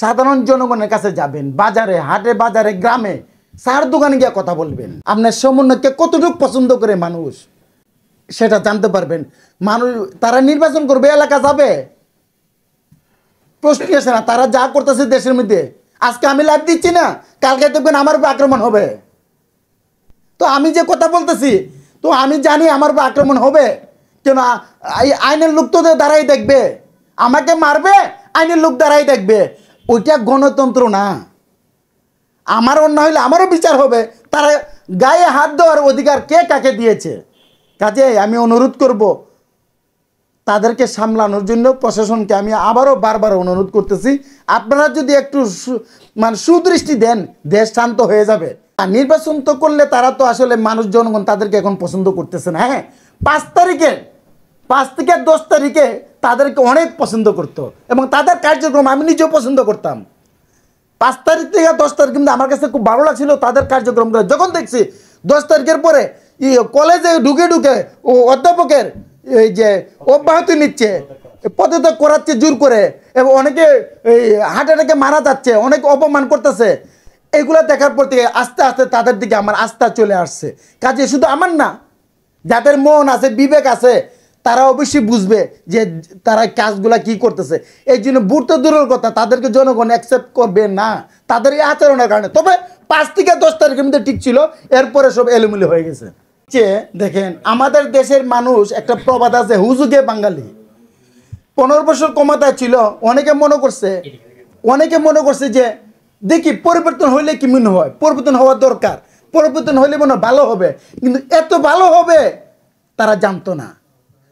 সাধারণ জনগণের কাছে যাবেন, বাজারে, হাটে, বাজারে, গ্রামে, চার দোকানে গিয়ে কথা বলবেন। আপনার সমন্বয়কে কতটুকু পছন্দ করে মানুষ সেটা জানতে পারবেন। মানুষ তারা নির্বাচন করবে, এলাকা যাবে, প্রশ্ন আসে না। তারা যা করতেছে দেশের মধ্যে, আজকে আমি লাইভ দিচ্ছি না, কালকে দেখবেন আমার উপর আক্রমণ হবে। তো আমি যে কথা বলতেছি, তো আমি জানি আমার উপর আক্রমণ হবে। কেন? আইনের লোক তো দাঁড়াই দেখবে, আমাকে মারবে, আইনের লোক দাঁড়াই দেখবে। ওইটা গণতন্ত্র না। আমার অন্যায় হইলে আমারও বিচার হবে। তারা গায়ে হাত দেওয়ার অধিকার কে কাকে দিয়েছে? কাজে আমি অনুরোধ করব তাদেরকে সামলানোর জন্য প্রশাসনকে আমি আবারও বারবার অনুরোধ করতেছি, আপনারা যদি একটু সুদৃষ্টি দেন, দেশ শান্ত হয়ে যাবে। আর নির্বাচন তো করলে তারা তো আসলে মানুষ, জনগণ তাদেরকে এখন পছন্দ করতেছে না। হ্যাঁ, 5 থেকে 10 তারিখে তাদেরকে অনেক পছন্দ করতো এবং তাদের কার্যক্রম আমি নিজেও পছন্দ করতাম। 5 তারিখ থেকে 10 তারিখ কিন্তু আমার কাছে খুব ভালো লাগছিল তাদের কার্যক্রমগুলো। যখন দেখছি 10 তারিখের পরে কলেজে ঢুকে ও অধ্যাপকের এই যে অব্যাহতি নিচ্ছে, পদত্যাগ করাচ্ছে জোর করে, এবং অনেকে এই হার্ট অ্যাটাকে মারা যাচ্ছে, অনেকে অপমান করতেছে, এগুলো দেখার পর থেকে আস্তে আস্তে তাদের দিকে আমার আস্থা চলে আসছে। কাজে শুধু আমার না, যাদের মন আছে, বিবেক আছে, তারা অবশ্যই বুঝবে যে তারা কাজগুলা কি করতেছে। এই জন্য ভোট তো দূরের কথা, তাদেরকে জনগণ অ্যাকসেপ্ট করবে না তাদের এই আচরণের কারণে। তবে 5 থেকে 10 তারিখের মধ্যে ঠিক ছিল, এরপরে সব এলোমেলো হয়ে গেছে। দেখেন, আমাদের দেশের মানুষ একটা প্রবাদ আছে, হুজুগে বাঙালি। 15 বছর ক্ষমতায় ছিল, অনেকে মনে করছে যে দেখি পরিবর্তন হইলে কি মনে হয়, পরিবর্তন হওয়া দরকার, পরিবর্তন হইলে মনে হয় ভালো হবে। কিন্তু এত ভালো হবে তারা জানতো না,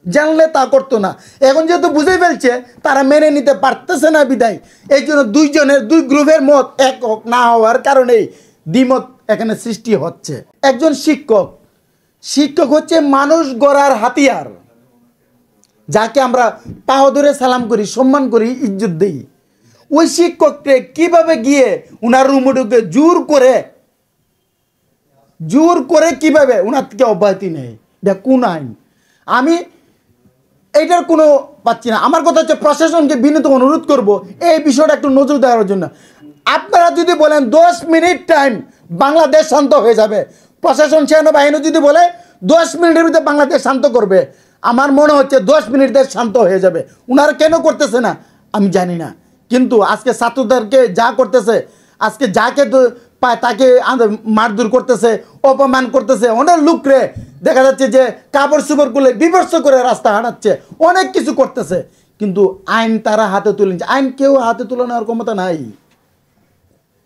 জানলে তা করতো না। এখন যেহেতু বুঝে ফেলছে, তারা মেনে নিতে পারতেছে না বিদায়। এই জন্য দুই গ্রুপের মত এক না হওয়ার কারণেই দ্বিমত এখানে সৃষ্টি হচ্ছে। একজন শিক্ষক হচ্ছে মানুষ গড়ার হাতিয়ার, যাকে আমরা পাও ধরে সালাম করি, সম্মান করি, ইজ্জত দিই। ওই শিক্ষককে কিভাবে গিয়ে উনার রুমে ঢুকে জোর করে কিভাবে উনার থেকে অব্যাহতি নেয়? দেখ কোন আইন? আমি এইটার কোনো পাচ্ছি না। আমার কথা হচ্ছে প্রশাসনকে বিনীত অনুরোধ করব এই বিষয়টা একটু নজর দেওয়ার জন্য। আপনারা যদি বলেন 10 মিনিট টাইম, বাংলাদেশ শান্ত হয়ে যাবে, প্রশাসন সেনাবাহিনী যদি বলে 10 মিনিটের ভিতরে বাংলাদেশ শান্ত করবে, আমার মনে হচ্ছে 10 মিনিট দেশ শান্ত হয়ে যাবে। উনারা কেন করতেছে না আমি জানি না, কিন্তু আজকে ছাত্রদেরকে যা করতেছে, আজকে যাকে পায় তাকে মারধর করতেছে, অপমান করতেছে, অনেক লোকরে দেখা যাচ্ছে যে কাপড় চোপড় করলে বিভৎস করে রাস্তা হাঁটাচ্ছে, অনেক কিছু করতেছে, কিন্তু আইন তারা হাতে তুলে নিচ্ছে। আইন কেউ হাতে তুলে নেওয়ার ক্ষমতা নাই।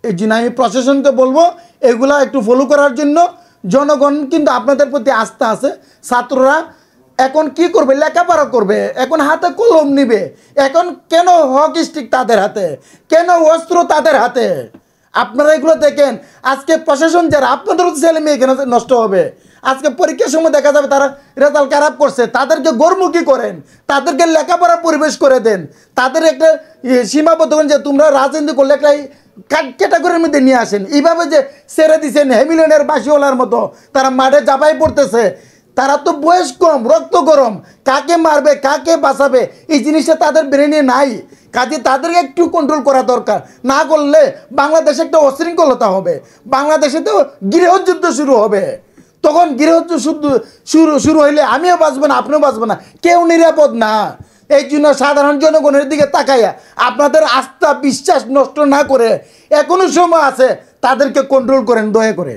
এই জন্য আমি প্রশাসনকে বলবো এগুলা একটু ফলো করার জন্য। জনগণ কিন্তু আপনাদের প্রতি আস্থা আছে। ছাত্ররা এখন কি করবে? লেখাপড়া করবে, এখন হাতে কলম নিবে। এখন কেন হকি স্টিক তাদের হাতে, কেন অস্ত্র তাদের হাতে? আপনারা এগুলো দেখেন। আজকে প্রশাসন যারা, আপনাদেরও ছেলে মেয়ে এখানে নষ্ট হবে। আজকে পরীক্ষার সময় দেখা যাবে তারা রেজাল্ট খারাপ করছে, তাদেরকে গড়মুখী করেন, তাদেরকে লেখাপড়ার পরিবেশ করে দেন, তাদের একটা সীমাবদ্ধ করেন যে তোমরা রাজনীতি করলে একটা ক্যাটাগরির মধ্যে নিয়ে আসেন। এইভাবে যে ছেড়ে দিচ্ছেন হ্যামিলনের বাসিওয়ালার মতো, তারা মাঠে চাপাই পড়তেছে। তারা তো বয়স কম, রক্ত গরম, কাকে মারবে, কাকে বাঁচাবে, এই জিনিসটা তাদের ব্রেনে নাই। কাজে তাদেরকে একটু কন্ট্রোল করা দরকার। না করলে বাংলাদেশে একটা অশৃঙ্খলতা হবে, বাংলাদেশে তো গৃহযুদ্ধ শুরু হবে। তখন গৃহযুদ্ধ শুরু হইলে আমিও বাঁচবো না, আপনিও বাঁচবো না, কেউ নিরাপদ না। এই জন্য সাধারণ জনগণের দিকে তাকাইয়া আপনাদের আস্থা বিশ্বাস নষ্ট না করে, এখনো সময় আছে, তাদেরকে কন্ট্রোল করেন দয়া করে।